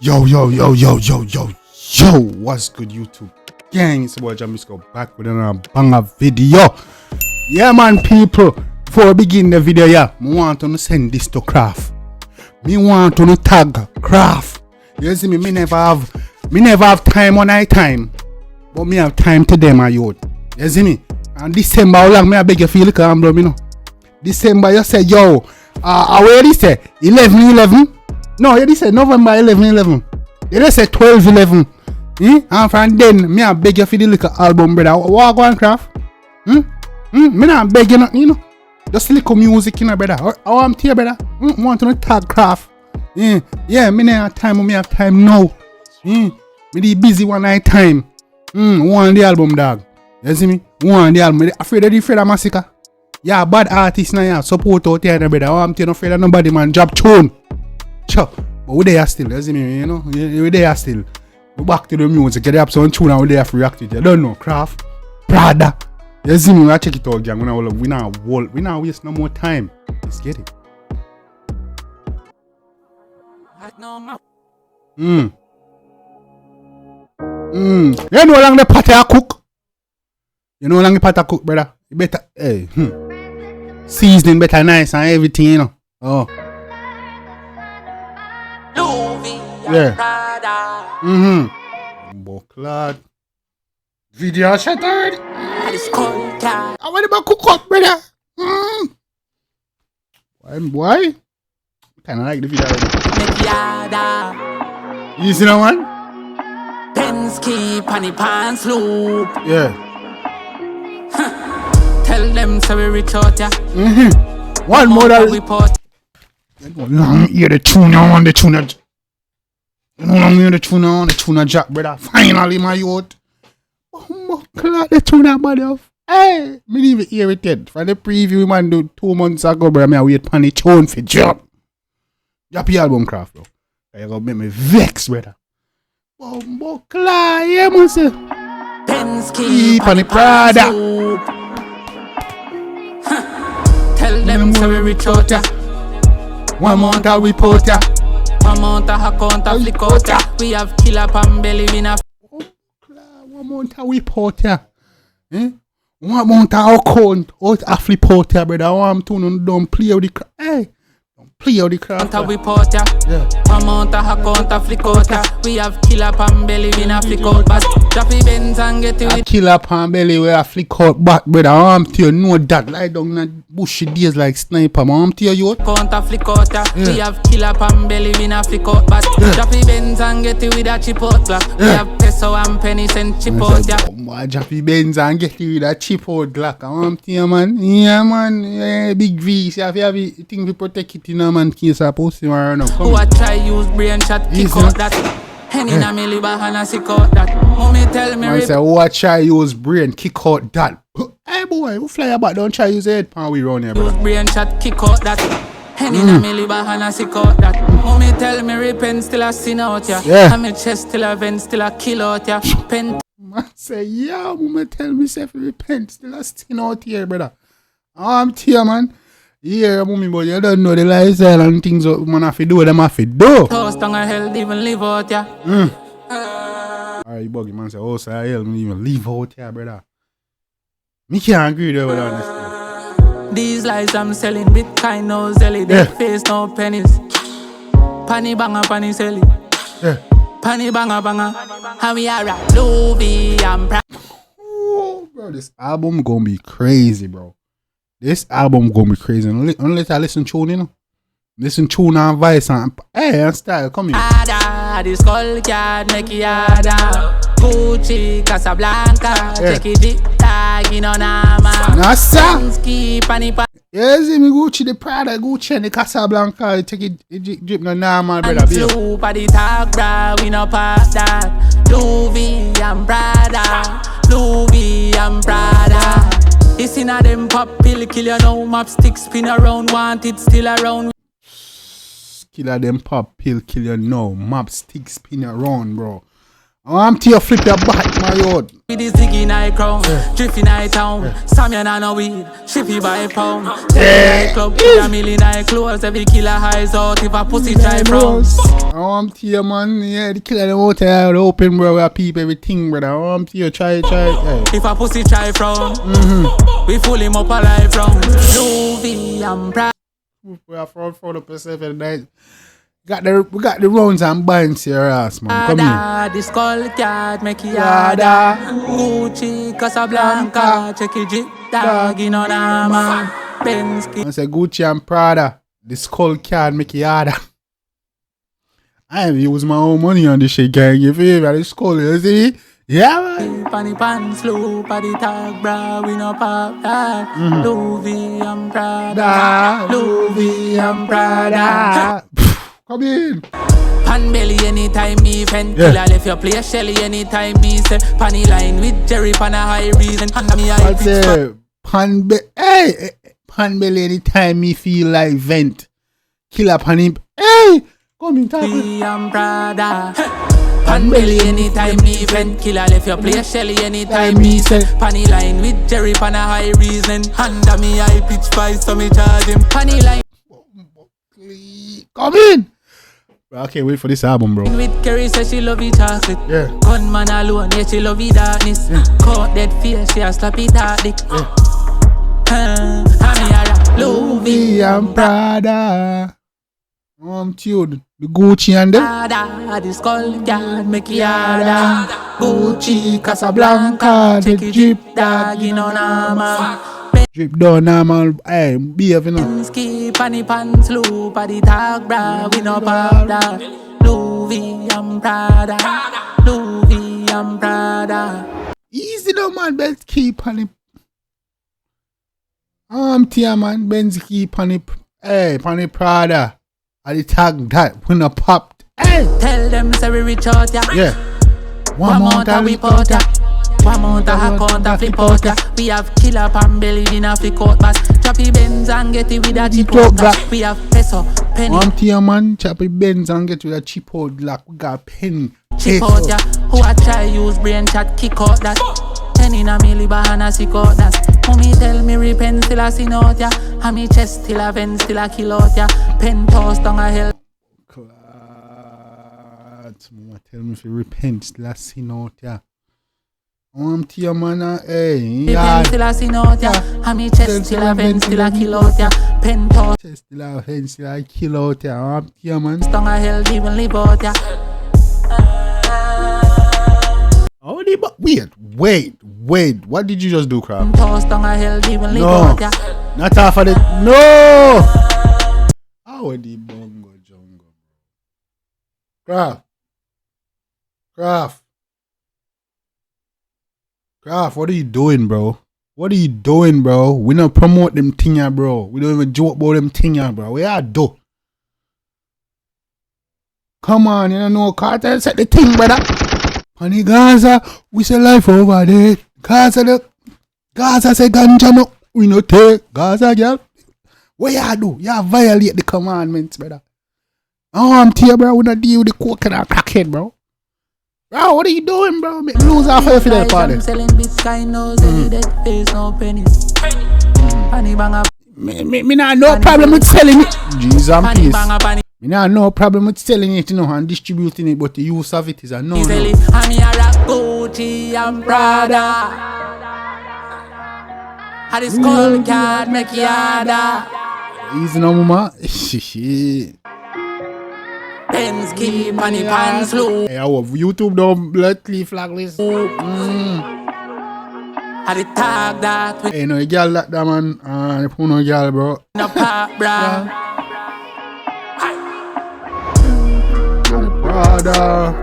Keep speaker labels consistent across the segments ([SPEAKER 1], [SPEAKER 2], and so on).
[SPEAKER 1] Yo, what's good, YouTube gang? It's your boy Jambisco back with another banger video. Yeah, man, people, before we begin the video, I want to send this to Kraff. Me want to tag Kraff. You see me, me never have time on night time, but me have time to them, my youth. You see me? And December, how long me I beg you feel calm, bro, you know? December, you say, yo, where you say? 11. No, you say November 11. You say 12-11. And from then, me I beg you for the little album, brother. What go on, Kraff? Me not beg you nothing, you know. Just little music, you know, brother. How I'm here, brother? Want to tag Kraff? Yeah, me not have time, me have time now. Me be busy one night time. Want the album, dog. You see me? Want the album. Afraid of massacre. Yeah, bad artist now, yeah. Support out here, brother. I'm not afraid of nobody, man. Drop tune. Sure. But we there still, you see me, you know? We there still. We back to the music. You have some tune and we there for react it. You don't know. Kraff, PRADA. You see me, I check it out, gang. We not waste no more time. Let's get it. You know how long the pot I cook? You know how long the pot I cook, brother? You better, hey, seasoning better nice and everything, you know. Oh. Yeah. Bucklad. Video shattered. I want about cook up, brother. Why? Kinda like the video already. You see that one?
[SPEAKER 2] Penske, panny pants loop.
[SPEAKER 1] Yeah.
[SPEAKER 2] Tell them so we reach out, yeah.
[SPEAKER 1] One more that
[SPEAKER 2] report.
[SPEAKER 1] Long hear the tune on the tuna. You know long hear the tuna jack, brother. Finally, my youth. Oh, the tuna body off. Hey, me even hear it yet. For the preview, man, do 2 months ago, brother. Me I wait for the tune for drop. Drop your album, Kraff, bro. You gonna make me vex, brother. Oh, yeah, man, say.
[SPEAKER 2] Penske,
[SPEAKER 1] panny PRADA.
[SPEAKER 2] Tell them so we reach out, yeah.
[SPEAKER 1] One month I report ya.
[SPEAKER 2] One month I account a flick out, yeah. We have killer pan belly in a.
[SPEAKER 1] One month I report ya. 1 month I account out a flip out ya, brother. I'm to don't play with the crap. Hey, don't play with the crap.
[SPEAKER 2] A report ya. One month I account a flick out, yeah. We have killer pan belly in a flick out, but Jaffy Benz and get it.
[SPEAKER 1] Killer pan belly where I flick out back, brother. I'm to you know that. Lie down in bushy days like sniper, man. I'm to you.
[SPEAKER 2] Count a flick out, yeah. We have killer pan belly in a flick out, but Jaffy Benz and get it with a chip out, Glock. We have peso and penny cent chip out, yeah.
[SPEAKER 1] Boy, Jaffy Benz and get it with a chip out, Glock. I'm to you, man. Yeah, man. Yeah, big V. So if you have a thing to protect it, you know, man. Case of pussy, man.
[SPEAKER 2] Who I try use brain shot, kick out that. Henny na me liver and I sick out that. Mommy tell me.
[SPEAKER 1] I say, who try use brain, kick out that. Hey boy, who fly about, don't try use head pan we run here, bro.
[SPEAKER 2] Use brain shot, kick out that. Henny na me liver and I sick out that. Mommy tell me repent, still a sin out, yeah. And me chest still a vent, still a kill out, yeah. Pen.
[SPEAKER 1] Man say, yeah, mommy tell me say repent, still a sin out here, brother. I'm here, man. Yeah, mommy, but you don't know the lifestyle and things what man have to do, them have to do.
[SPEAKER 2] Toast on a hell, even live out, yeah.
[SPEAKER 1] Alright, you buggy man say, oh, so hell, me even live out here, brother. Me can't agree with that.
[SPEAKER 2] These lies I'm selling, Bitcoin, no zelly, dead face, no pennies. Panny banger, panny selly. Panny banger, how we are at Louis and
[SPEAKER 1] oh, bro, this album gonna be crazy, bro. This album gonna be crazy. Unless I listen to you know. Listen to and voice and hey and style, come here.
[SPEAKER 2] This skull card make it harder. Gucci, Casablanca, check it deep tag in on armor.
[SPEAKER 1] Nasa. Yeah, see me Gucci the PRADA, Gucci and the Casablanca, take it drip no normal, brother.
[SPEAKER 2] Sloop at the talk, bra, we no part that. Louis and PRADA, Louis and PRADA. This in a them pop pill, kill you now, map stick spin around, want it still around.
[SPEAKER 1] Killer them pop pill, kill you now, map stick spin around, bro. I'm to your flip your back, my road.
[SPEAKER 2] With the ziggy night crown, drifty night town. Sammy and no weed, shippy by pound. Night club, with a million night clothes. Every killer highs out if a pussy try brown.
[SPEAKER 1] I'm to you, man. Yeah, the killer them out there, open, bro. We peep everything, brother. I'm to you, try. Hey.
[SPEAKER 2] If a pussy try frown, we fool him up alive round. Louis and PRADA.
[SPEAKER 1] We are front up yourself at night. We got the rounds and bands here, ass, man. Come here.
[SPEAKER 2] The skull card, make it harder. Gucci, Casablanca, check it, jig, dog, in on a man. Bensky.
[SPEAKER 1] I say Gucci and PRADA. The skull card make it harder. I have used my own money on this shit, gang. You feel me? The skull, you see? Yeah, man.
[SPEAKER 2] Panny pants, low, paddy tag, bra, we no pop that. Louis and PRADA. Louis and PRADA.
[SPEAKER 1] Come in.
[SPEAKER 2] Pan belly anytime me vent. Killer left your play Shelly anytime me say. Panny line with Jerry pan a high reason. And me I
[SPEAKER 1] say pan belly anytime me feel like vent. Killer pan him. Hey, come in, talk.
[SPEAKER 2] PRADA. Pan belly anytime me vent. Killer left your play Shelly anytime me say. Panny line with Jerry pan a high reason. And me I pitch five so me charge him. Panny line.
[SPEAKER 1] Come in. I can't wait for this album, bro.
[SPEAKER 2] With Kerry says she love it chocolate.
[SPEAKER 1] Yeah.
[SPEAKER 2] Gunman alone, yeah, she love it darkness. Caught dead face, she a slap it hard dick.
[SPEAKER 1] Louis and PRADA. I'm tuned. The Gucci and them.
[SPEAKER 2] PRADA, the skull card, make it harder. Gucci,
[SPEAKER 1] Casablanca,
[SPEAKER 2] take it drip, dog, in on a man.
[SPEAKER 1] Drip down now, man. Hey, behave, you know.
[SPEAKER 2] Ski, panny pants, low, paddy tag, bra, we no pop that. Louis and PRADA. Louis and PRADA.
[SPEAKER 1] Easy though, man. Benz keep on it. Tia, man. Benz keep on it. Hey, on the PRADA. And the tag that when I popped. Hey.
[SPEAKER 2] Tell them say we reach out, yeah.
[SPEAKER 1] Yeah.
[SPEAKER 2] One more time we put ya. One more time account a flip out ya. We have killer pan belly in a flick out bass. Choppy Benz and get it with a cheap out black. We have peso, penny.
[SPEAKER 1] Tia, man. Choppy Benz and get with a cheap out black. We got penny.
[SPEAKER 2] Chip out ya. Who a try use brain chat kick out that. Ten in a milli bahana sick out that. Mommy tell me repent still a sin out ya. And me chest still a vent still a kill out ya. Pen toss down a hell.
[SPEAKER 1] Mama tell me if you repent still a sin out ya. Tia, man. Hey.
[SPEAKER 2] Yeah. Still a sin out ya. And me chest still a vent still a kill out ya. Pen toss.
[SPEAKER 1] Chest still a vent still a kill out ya. Tia, man.
[SPEAKER 2] Down a hell even live out ya.
[SPEAKER 1] Oh, wait. What did you just do, Kraff?
[SPEAKER 2] Toss down a hell even live
[SPEAKER 1] No,
[SPEAKER 2] out ya.
[SPEAKER 1] not half of it. No. How the bongo jungle, Kraff. Kraff, what are you doing, bro? What are you doing, bro? We don't promote them thing, bro. We don't even joke about them thing, bro. We are do. Come on, you don't know Carter said the thing, brother. On the Gaza, we say life over there. Gaza say ganja no, we no take. Gaza, girl. What you do? You violate the commandments, brother. I'm here, bro. We not deal with the coke and crackhead, bro. Bro, what are you doing, bro? Make lose half of your for that party.
[SPEAKER 2] I'm selling Bitcoin, no dead face, no pennies. Panny banga.
[SPEAKER 1] Me not no problem with selling it. Jesus and peace. Me not no problem with selling it, you know, and distributing it, but the use of it is a no.
[SPEAKER 2] I'm here at Gucci and PRADA. Had this skull card make it harder.
[SPEAKER 1] Easy no, mama. Shit.
[SPEAKER 2] Pens keep panny pants low.
[SPEAKER 1] Hey, I hope YouTube don't let me flag this.
[SPEAKER 2] Had it tag that with
[SPEAKER 1] hey, no, girl like that, man. If you know girl, bro.
[SPEAKER 2] no pop, bra.
[SPEAKER 1] PRADA.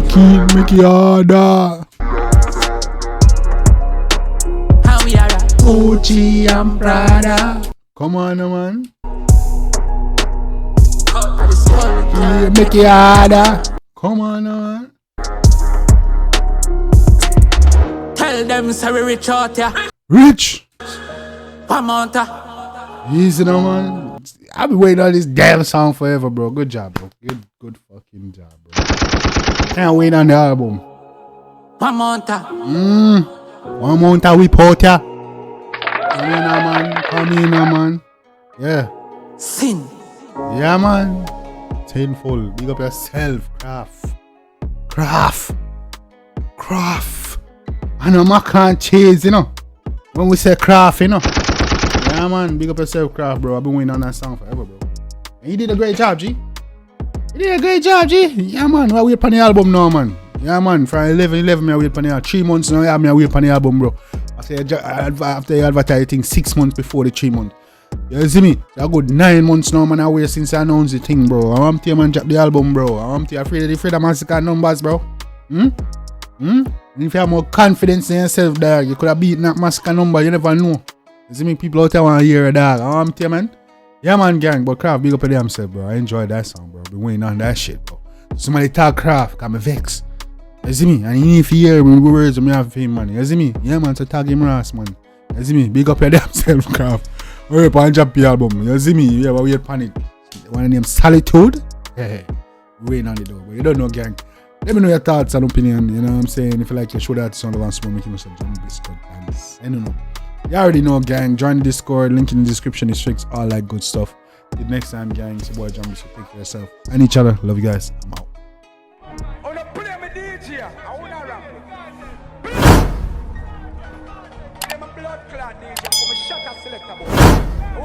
[SPEAKER 1] Keep make it harder.
[SPEAKER 2] How we are at Gucci and PRADA.
[SPEAKER 1] Come on, man.
[SPEAKER 2] Had this skull card
[SPEAKER 1] Make it harder. Come on, man.
[SPEAKER 2] Tell them say we rich out ya.
[SPEAKER 1] Rich.
[SPEAKER 2] Pamanta.
[SPEAKER 1] Easy, no, man. I've been waiting on this damn song forever, bro. Good job, bro. Good. Good fucking job, bro. Can't wait on the album.
[SPEAKER 2] One more
[SPEAKER 1] One month we put ya. Come in, man. Come in, man. Yeah.
[SPEAKER 2] Sin.
[SPEAKER 1] Yeah, man. Tenfold. Big up yourself, Kraff. Kraff. I know I can't chase, you know. When we say Kraff, you know. Yeah, man. Big up yourself, Kraff, bro. I've been waiting on that song forever, bro. And you did a great job, G. You did a great job, G. Yeah, man. I wait on the album now, man. Yeah, man. From 11 me I wait on the album. 3 months now, me I wait on the album, bro. After you advertise, I think 6 months before the 3 months. You see me? I got 9 months now, man. I wait since I announced the thing, bro. I want to man drop the album, bro. I want to afraid of the massacre numbers, bro. If you have more confidence in yourself, dog, you could have beaten that massacre number. You never know. You see me? People out there want to hear a dog. I want to man. Yeah, man, gang. But Kraff, big up at themself, bro. I enjoyed that song, bro. Been waiting on that shit, bro. Somebody talk Kraff, cause me vex. You see me? And you need to hear me the words me have for him, man. You see me? Yeah, man, so tag him ass, man. You see me? Big up at themself, Kraff. Hurry up and drop the album. You see me? You have a weird panic. One name Solitude? Yeah. Waiting on it though, but you don't know, gang. Let me know your thoughts and opinion. You know what I'm saying? If you like your show that sound of one small, making yourself Jambisco dance. I don't know. You already know, gang. Join the Discord. Link in the description. It fixed all that good stuff. Till next time, gang. It's your boy Jambisco. Take care of yourself and each other. Love you guys. I'm out.